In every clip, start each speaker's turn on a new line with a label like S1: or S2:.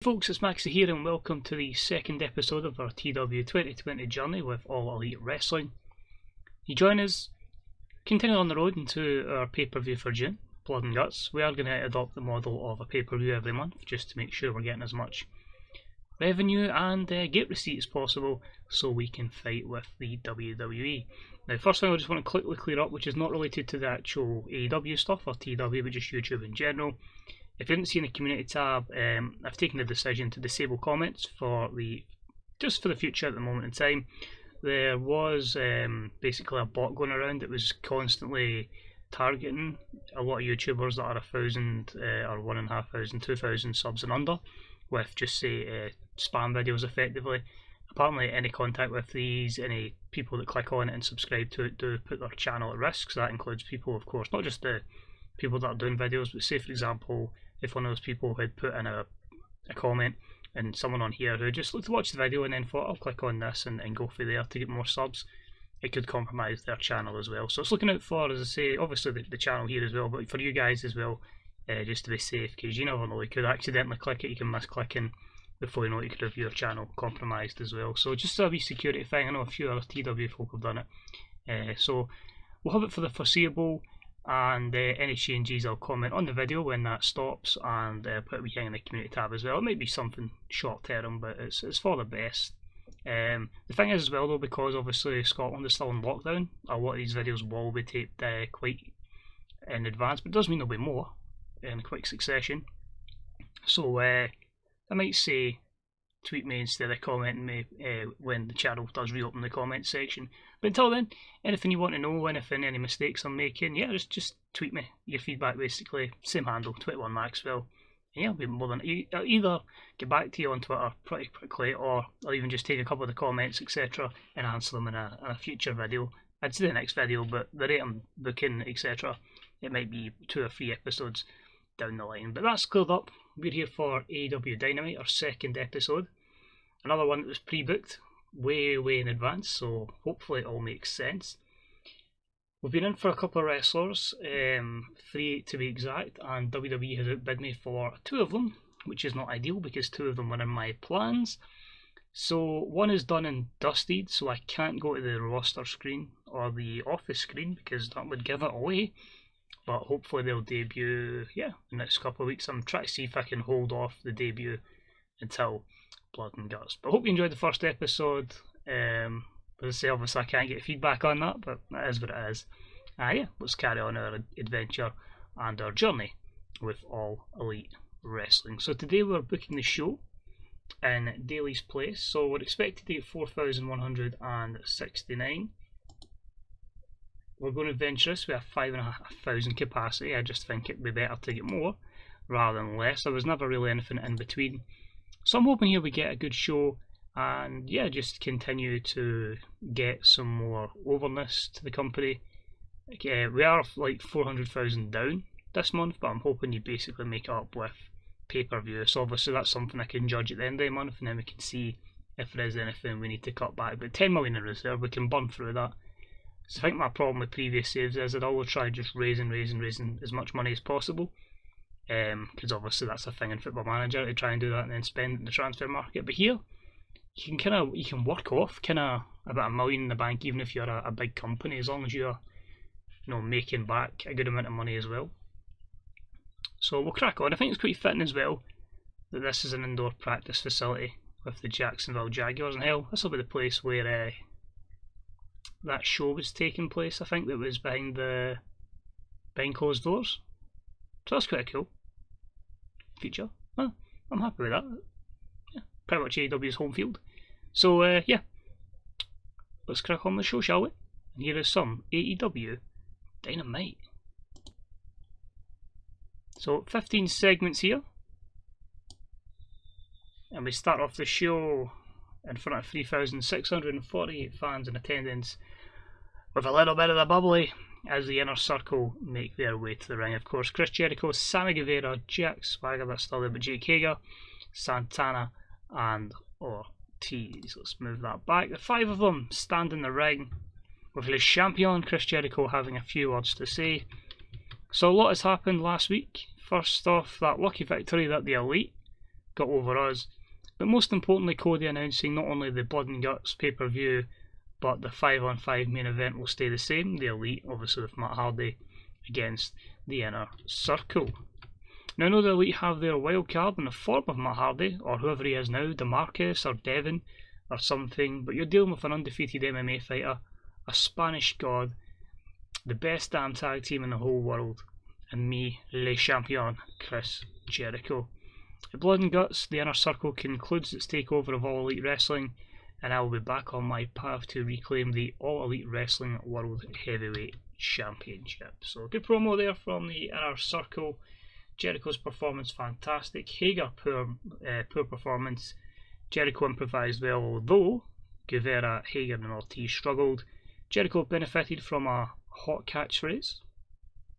S1: Folks, it's Moxley here and welcome to the second episode of our TEW2020 journey with All Elite Wrestling. You join us, continue on the road into our pay-per-view for June, Blood and Guts. We are going to adopt the model of a pay-per-view every month just to make sure we're getting as much revenue and gate receipt as possible so we can fight with the WWE. Now, first thing I just want to quickly clear up, which is not related to the actual AEW stuff or TEW, but just YouTube in general. If you haven't seen the community tab, I've taken the decision to disable comments for the future at the moment in time. There was basically a bot going around that was constantly targeting a lot of YouTubers that are 1,000 or 1,500, 2,000 subs and under, with just say spam videos effectively. Apparently, any contact with these, any people that click on it and subscribe to it, do put their channel at risk. So that includes people, of course, not just the people that are doing videos, but say for example, if one of those people had put in a comment and someone on here who just looked to watch the video and then thought, I'll click on this and go for there to get more subs, it could compromise their channel as well. So it's looking out for, as I say, obviously the channel here as well, but for you guys as well, just to be safe, because you never know, you could accidentally click it, you can miss clicking before you know it, you could have your channel compromised as well. So just a wee security thing. I know a few other TW folk have done it. So we'll have it for the foreseeable. And any changes I'll comment on the video when that stops and put a wee thing in the community tab as well. It might be something short term, but it's for the best. The thing is as well though, because obviously Scotland is still in lockdown, a lot of these videos will be taped quite in advance, but it does mean there'll be more in quick succession. So I might say tweet me instead of commenting me when the channel does reopen the comment section. But until then, anything you want to know, any mistakes I'm making, yeah, just tweet me your feedback basically. Same handle, 21Maxwell. And yeah, I'll be more than I'll either get back to you on Twitter pretty quickly, or I'll even just take a couple of the comments, etc., and answer them in a future video. I'd say the next video, but the rate I'm booking, etc., it might be 2 or 3 episodes down the line. But that's cleared up. We're here for AEW Dynamite, our second episode. Another one that was pre-booked way in advance, so hopefully it all makes sense. We've been in for a couple of wrestlers, 3 to be exact, and WWE has outbid me for 2 of them, which is not ideal because 2 of them were in my plans. So one is done and dusted, so I can't go to the roster screen or the office screen because that would give it away. But hopefully they'll debut, the next couple of weeks. I'm trying to see if I can hold off the debut until Blood and Guts. But I hope you enjoyed the first episode. As I say, obviously I can't get feedback on that, but that is what it is. Let's carry on our adventure and our journey with All Elite Wrestling. So today we're booking the show in Daly's Place. So we're expected to get 4,169. We're going to adventurous. We have 5,500 capacity. I just think it'd be better to get more rather than less. There was never really anything in between. So I'm hoping here we get a good show and just continue to get some more overness to the company. We are like 400,000 down this month, but I'm hoping you basically make it up with pay-per-view. So obviously that's something I can judge at the end of the month, and then we can see if there is anything we need to cut back. But 10 million in reserve, we can burn through that. So I think my problem with previous saves is I'd always try just raising as much money as possible. Because obviously that's a thing in Football Manager, to try and do that and then spend it in the transfer market. But here, you can work off about $1 million in the bank, even if you're a big company, as long as you're making back a good amount of money as well. So we'll crack on. I think it's quite fitting as well that this is an indoor practice facility with the Jacksonville Jaguars, and hell, this will be the place where that show was taking place. I think that was behind closed doors. So that's quite a cool feature. I'm happy with that. Yeah, pretty much AEW's home field. So let's crack on with the show, shall we? And here is some AEW Dynamite. So 15 segments here, and we start off the show in front of 3,648 fans in attendance, with a little bit of the bubbly as the inner circle make their way to the ring. Of course, Chris Jericho, Sammy Guevara, Jack Swagger, that's still there, but Jake Hager, Santana, and Ortiz. Let's move that back. The 5 of them stand in the ring, with Le Champion Chris Jericho having a few words to say. So a lot has happened last week. First off, that lucky victory that the Elite got over us. But most importantly, Cody announcing not only the Blood and Guts pay-per-view, but the 5-on-5 main event will stay the same. The Elite, obviously with Matt Hardy against the Inner Circle. Now I know the Elite have their wild card in the form of Matt Hardy, or whoever he is now, DeMarcus or Devin or something, but you're dealing with an undefeated MMA fighter, a Spanish god, the best damn tag team in the whole world, and me, Le Champion, Chris Jericho. At Blood and Guts, the Inner Circle concludes its takeover of All Elite Wrestling, and I will be back on my path to reclaim the All Elite Wrestling World Heavyweight Championship. So good promo there from the Inner Circle. Jericho's performance fantastic. Hager poor performance. Jericho improvised well, although Guevara, Hager and Ortiz struggled. Jericho benefited from a hot catchphrase,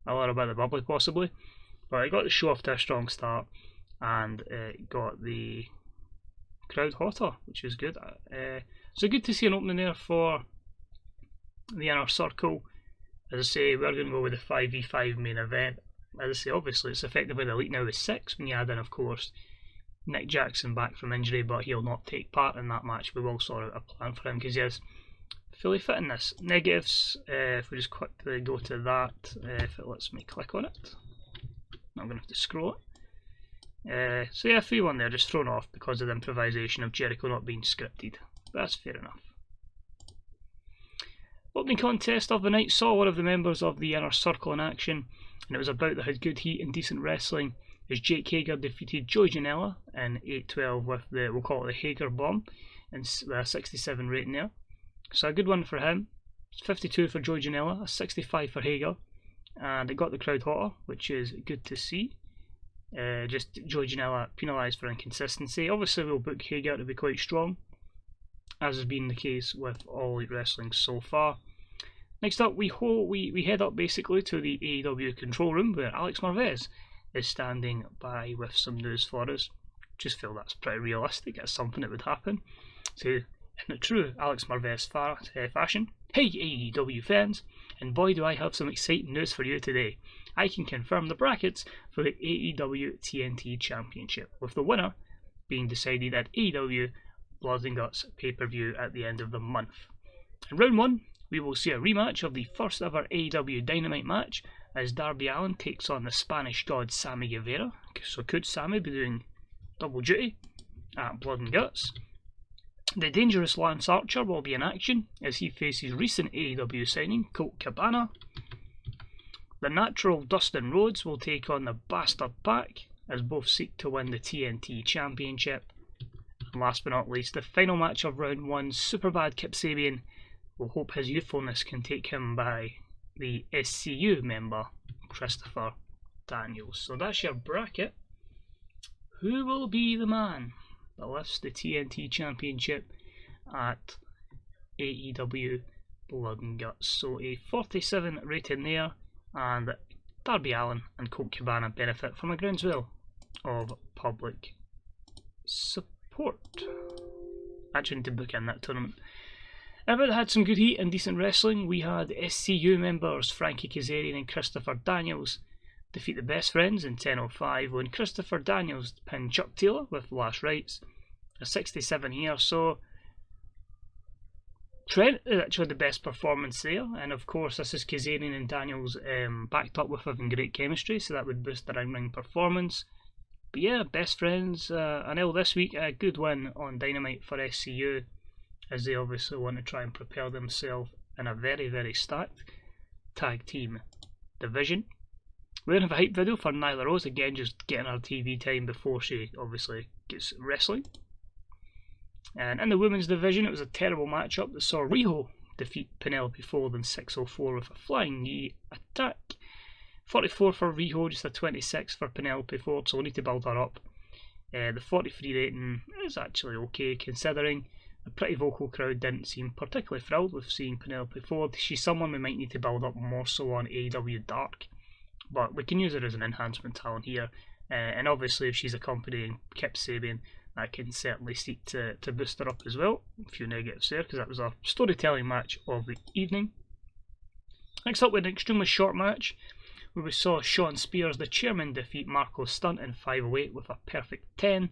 S1: a little bit of bubbly possibly, but he got the show off to a strong start and got the crowd hotter, which is good. So good to see an opening there for the Inner Circle. As I say, we're going to go with the 5v5 main event. As I say, obviously it's effectively the Elite now with 6 when you add in, of course, Nick Jackson back from injury, but he'll not take part in that match. We will sort out a plan for him because he is fully fit in this. Negatives, if we just quickly go to that, if it lets me click on it. I'm going to have to scroll it. So yeah, 3-1 there, just thrown off because of the improvisation of Jericho not being scripted. But that's fair enough. Opening contest of the night saw one of the members of the Inner Circle in action, and it was about that had good heat and decent wrestling, as Jake Hager defeated Joey Janela in 8-12 with the, we'll call it the Hager Bomb, and a 67 rating there. So a good one for him. 52 for Joey Janela, a 65 for Hager, and it got the crowd hotter, which is good to see. Just Joey Janela penalised for inconsistency. Obviously we'll book Hager to be quite strong, as has been the case with All Elite Wrestling so far. Next up, we head up basically to the AEW control room where Alex Marvez is standing by with some news for us. Just feel that's pretty realistic, that's something that would happen. So, in a true Alex Marvez fashion, hey AEW fans, and boy do I have some exciting news for you today. I can confirm the brackets for the AEW TNT Championship, with the winner being decided at AEW Blood and Guts pay-per-view at the end of the month. In round 1, we will see a rematch of the first ever AEW Dynamite match as Darby Allin takes on the Spanish god Sammy Guevara. So could Sammy be doing double duty at Blood and Guts? The dangerous Lance Archer will be in action as he faces recent AEW signing Colt Cabana. The natural Dustin Rhodes will take on the Bastard Pac as both seek to win the TNT Championship. And last but not least, the final match of round 1, Superbad Kip Sabian will hope his youthfulness can take him by the SCU member Christopher Daniels. So that's your bracket. Who will be the man that lifts the TNT Championship at AEW Blood and Guts? So a 47 rating there, and Darby Allin and Colt Cabana benefit from a groundswell of public support. Actually need to book in that tournament. But had some good heat and decent wrestling. We had SCU members Frankie Kazarian and Christopher Daniels defeat the Best Friends in 10:05 when Christopher Daniels pinned Chuck Taylor with last rights. A 67 here, so Trent is actually the best performance there, and of course this is Kazarian and Daniels backed up with having great chemistry, so that would boost their in-ring performance. But yeah, Best Friends, an L this week, a good win on Dynamite for SCU, as they obviously want to try and propel themselves in a very, very stacked tag team division. We're going to have a hype video for Nyla Rose, again just getting her TV time before she obviously gets wrestling. And in the women's division, it was a terrible matchup that saw Riho defeat Penelope Ford in 6:04 with a flying knee attack. 44 for Riho, just a 26 for Penelope Ford, so we need to build her up. The 43 rating is actually okay considering. A pretty vocal crowd didn't seem particularly thrilled with seeing Penelope Ford. She's someone we might need to build up more so on AEW Dark, but we can use her as an enhancement talent here. And obviously if she's accompanying Kip Sabian, that can certainly seek to boost her up as well. A few negatives there because that was a storytelling match of the evening. Next up we had an extremely short match where we saw Sean Spears, the chairman, defeat Marco Stunt in 5:08 with a perfect 10.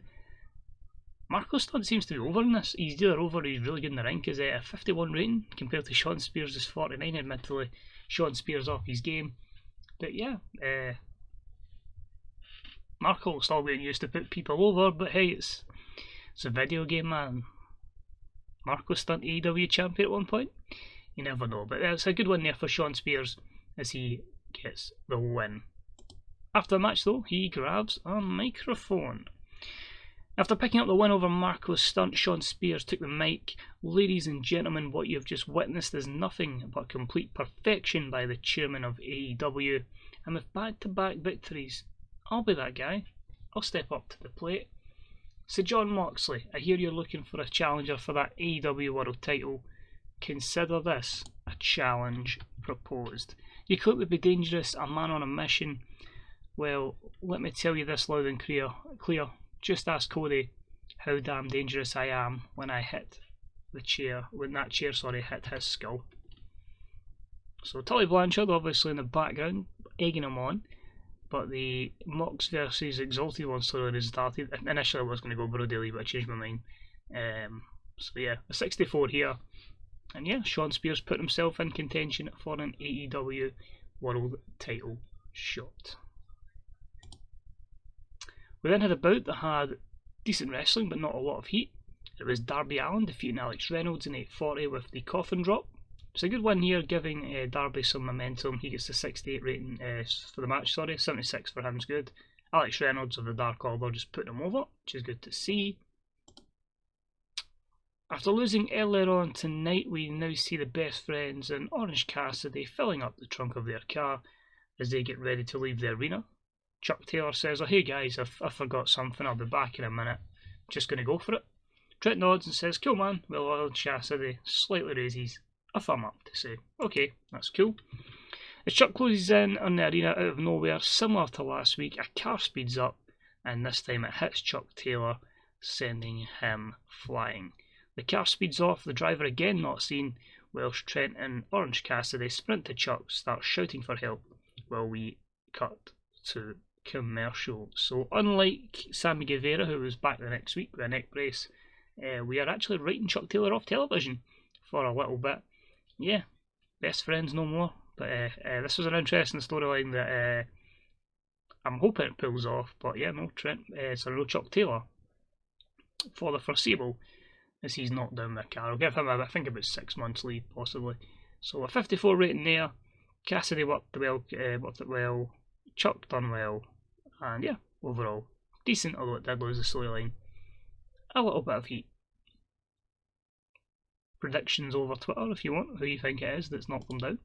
S1: Marco Stunt seems to be over in this. He's either over or he's really good in the ring, because a 51 rating compared to Sean Spears' 49. Admittedly, Sean Spears off his game. But yeah, Marco still getting used to put people over, but hey, it's a video game, man. Marco Stunt AEW champion at one point? You never know, but it's a good one there for Sean Spears as he gets the win. After the match though, he grabs a microphone. After picking up the win over Marco Stunt, Sean Spears took the mic. Ladies and gentlemen, what you've just witnessed is nothing but complete perfection by the chairman of AEW, and with back-to-back victories, I'll be that guy. I'll step up to the plate. So John Moxley, I hear you're looking for a challenger for that AEW World title. Consider this a challenge proposed. You could it be dangerous, a man on a mission? Well, let me tell you this loud and clear. Just ask Cody how damn dangerous I am when I hit the chair, when that chair hit his skull. So Tully Blanchard obviously in the background, egging him on, but the Mox versus Exalted One storyline has started. Initially I was going to go Brody Lee, but I changed my mind. So yeah, a 64 here. And yeah, Sean Spears put himself in contention for an AEW World title shot. We then had a bout that had decent wrestling but not a lot of heat. It was Darby Allin defeating Alex Reynolds in 8:40 with the coffin drop. It's a good win here, giving Darby some momentum. He gets the 68 rating for the match, 76 for him's good. Alex Reynolds of the Dark Order just putting him over, which is good to see. After losing earlier on tonight, we now see the Best Friends and Orange Cassidy filling up the trunk of their car as they get ready to leave the arena. Chuck Taylor says, "Oh hey guys, I forgot something, I'll be back in a minute. Just gonna go for it." Trent nods and says, "Cool man," while Orange Cassidy slightly raises a thumb up to say, "Okay, that's cool." As Chuck closes in on the arena out of nowhere, similar to last week, a car speeds up and this time it hits Chuck Taylor, sending him flying. The car speeds off, the driver again not seen, whilst Trent and Orange Cassidy sprint to Chuck, start shouting for help, while we cut to commercial. So unlike Sammy Guevara, who was back the next week with a neck brace, we are actually writing Chuck Taylor off television for a little bit. Yeah, Best Friends no more. But this was an interesting storyline that I'm hoping it pulls off. But yeah, no, Trent, it's a real Chuck Taylor for the foreseeable, as he's knocked down the car. I'll give him, I think, about 6 months leave, possibly. So a 54 rating there. Cassidy worked it well. Chuck done well. And yeah, overall, decent, although it did lose the storyline. A little bit of heat. Predictions over Twitter if you want, who you think it is that's knocked them down.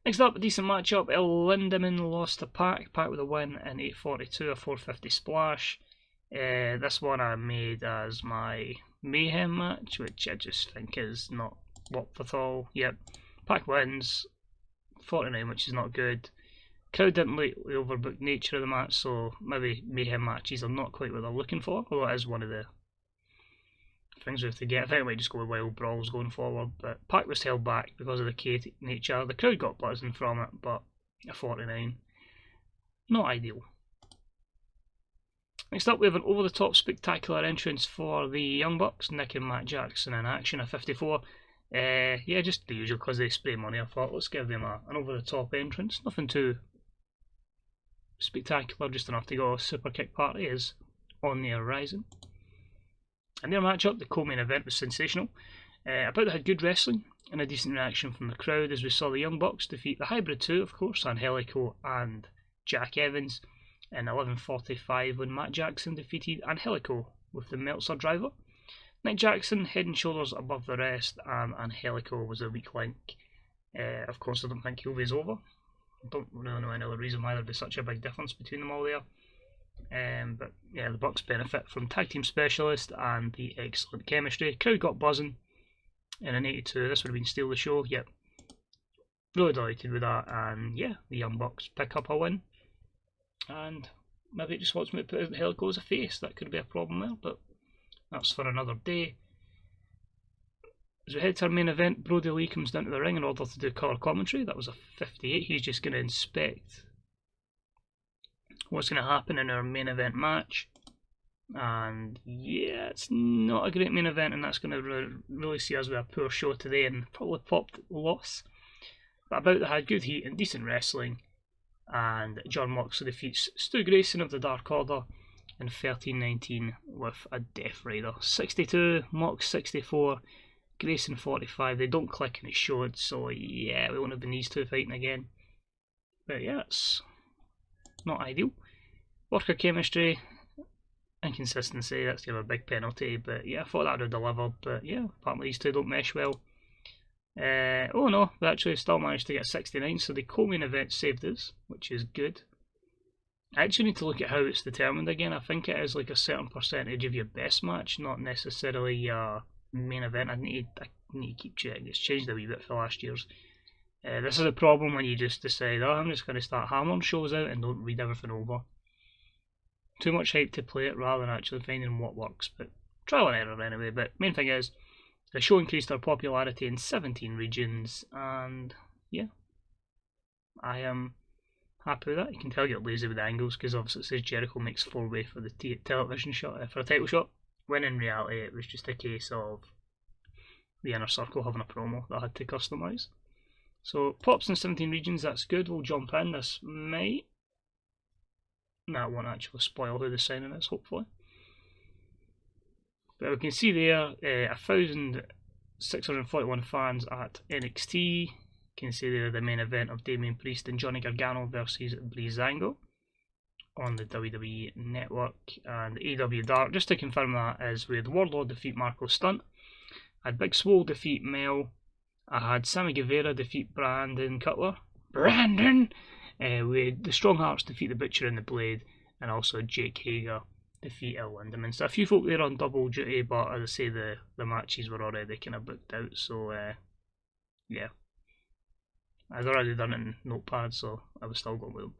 S1: Next up, a decent matchup. El Lindaman lost to Pac with a win in 8:42, a 450 splash. This one I made as my Mayhem match, which I just think is not worth at all. Yep, Pac wins 49, which is not good. Crowd didn't like the overbooked nature of the match, so maybe Mayhem matches are not quite what they're looking for, although it is one of the things we have to get. I think I might just go with wild brawls going forward, but Pac was held back because of the chaotic nature. The crowd got buzzing from it, but a 49, not ideal. Next up, we have an over-the-top spectacular entrance for the Young Bucks, Nick and Matt Jackson in action, a 54. Yeah, just the usual, because they spray money. I thought, let's give them an over-the-top entrance. Nothing too spectacular, just enough to go. Super Kick Party is on the horizon. And their matchup, the co-main event, was sensational. About they had good wrestling and a decent reaction from the crowd as we saw the Young Bucks defeat the Hybrid 2, of course, Angelico and Jack Evans in 11:45 when Matt Jackson defeated Angelico with the Meltzer driver. Nick Jackson head and shoulders above the rest, and Angelico was a weak link. Of course, I don't think he'll be over. I don't really know any other reason why there'd be such a big difference between them all there. But yeah, the Bucks benefit from tag team specialist and the excellent chemistry. Crowd got buzzing in an 82. This would have been steal the show. Yep, really delighted with that. And yeah, the Young Bucks pick up a win. And maybe it just wants me to put Angelico as a face. That could be a problem there, but that's for another day. As we head to our main event, Brody Lee comes down to the ring in order to do colour commentary. That was a 58. He's just going to inspect what's going to happen in our main event match. And yeah, it's not a great main event, and that's going to really see us with a poor show today and probably popped loss. But about that had good heat and decent wrestling, and John Moxley defeats Stu Grayson of the Dark Order in 13-19 with a Death Rider. 62, Mox 64, Grayson 45. They don't click and it showed, so yeah, we won't have been these two fighting again. But yeah, it's not ideal. Worker chemistry, inconsistency, that's the other big penalty, but yeah, I thought that would have delivered, but yeah, apparently these two don't mesh well. Oh no, they actually still managed to get 69, so the co-main event saved us, which is good. I actually need to look at how it's determined again. I think it is like a certain percentage of your best match, not necessarily your main event. I need to keep checking. It's changed a wee bit for last year's. This is a problem when you just decide, oh, I'm just going to start hammering shows out and don't read everything over. Too much hype to play it rather than actually finding what works, but trial and error anyway. But main thing is, the show increased our popularity in 17 regions, and yeah, I am happy with that. You can tell you're lazy with the angles because obviously it says Jericho makes 4-way for the television shot, for a title shot, when in reality it was just a case of the Inner Circle having a promo that I had to customise. So pops in 17 regions, that's good. We'll jump in. This might... that won't actually spoil who the signing is, hopefully. But we can see there 1,641 fans at NXT. You can see there the main event of Damian Priest and Johnny Gargano versus Breezango on the WWE Network. And AEW Dark, just to confirm that, is with Wardlow defeat Marco Stunt. I had Big Swole defeat Mel. I had Sammy Guevara defeat Brandon Cutler. We had the Strong Hearts defeat the Butcher and the Blade, and also Jake Hager defeat El Lindemann. So a few folk there on double duty, but as I say, the matches were already kind of booked out, so yeah. I'd already done it in Notepad, so I was still going with them.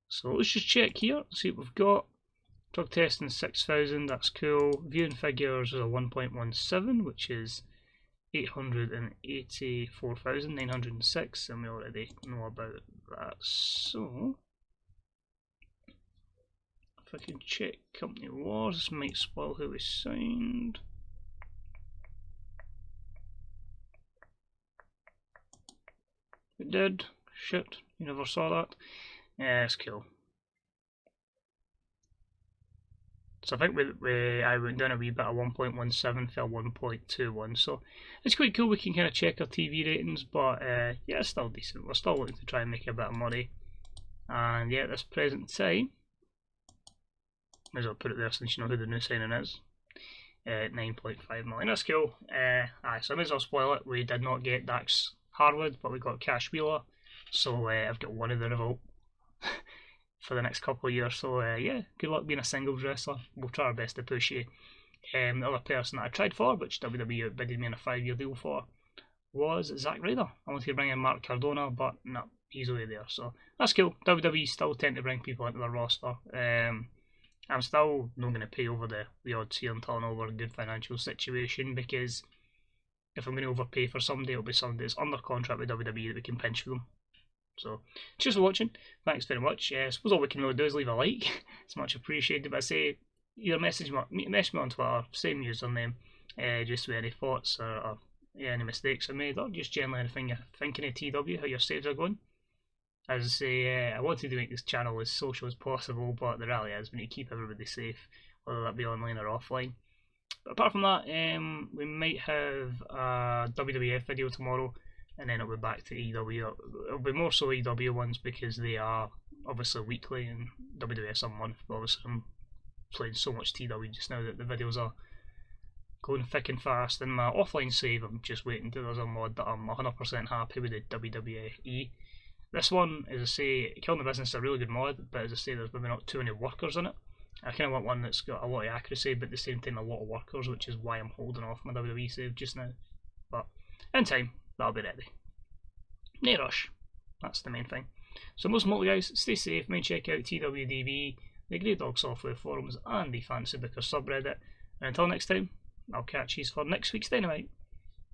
S1: So let's just check here, see what we've got. Drug testing 6,000, that's cool. Viewing figures is a 1.17, which is 884,906, and we already know about that. So if I can check Company Wars, this might spoil who we signed. It did. Shit, you never saw that. Yeah, it's cool. So I think I went down a wee bit of 1.17 fell 1.21, so it's quite cool. We can kind of check our TV ratings, but yeah, it's still decent. We're still looking to try and make a bit of money, and yeah, at this present time, might as well put it there since you know who the new signing is. 9.5 million. That's cool. So I may as well spoil it. We did not get Dax Harwood, but we got Cash Wheeler, so I've got one of the revolt for the next couple of years. So yeah, good luck being a singles wrestler. We'll try our best to push you. The other person that I tried for, which WWE outbidded me in a 5-year deal for, was Zack Ryder. I wanted to bring in Mark Cardona, but no, he's away there. So that's cool. WWE still tend to bring people into their roster. I'm still not going to pay over the odds here until I know we're in a good financial situation, because if I'm going to overpay for somebody, it'll be somebody that's under contract with WWE that we can pinch for them. So, cheers for watching. Thanks very much. I suppose all we can really do is leave a like. It's much appreciated. But I say, either message me on Twitter, same username, just with any thoughts or any mistakes I made, or just generally anything you're thinking of TW, how your saves are going. As I say, I wanted to make this channel as social as possible, but the reality is we need to keep everybody safe, whether that be online or offline. But apart from that, we might have a WWF video tomorrow, and then it'll be back to EW. It'll be more so EW ones because they are obviously weekly, and WWF's a month. But obviously I'm playing so much TW just now that the videos are going thick and fast. And my offline save, I'm just waiting till there's a mod that I'm 100% happy with, the WWE. This one, as I say, Killing the Business is a really good mod, but as I say, there's maybe not too many workers in it. I kind of want one that's got a lot of accuracy, but at the same time a lot of workers, which is why I'm holding off my WWE save just now. But in time, that'll be ready. No rush. That's the main thing. So most importantly, guys, stay safe. May check out TWDB, the Grey Dog Software forums, and the Fantasy Bookers subreddit. And until next time, I'll catch you for next week's Dynamite.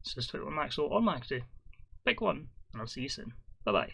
S1: This is Twitter Maxwell or Maxie. Pick one, and I'll see you soon. Bye bye.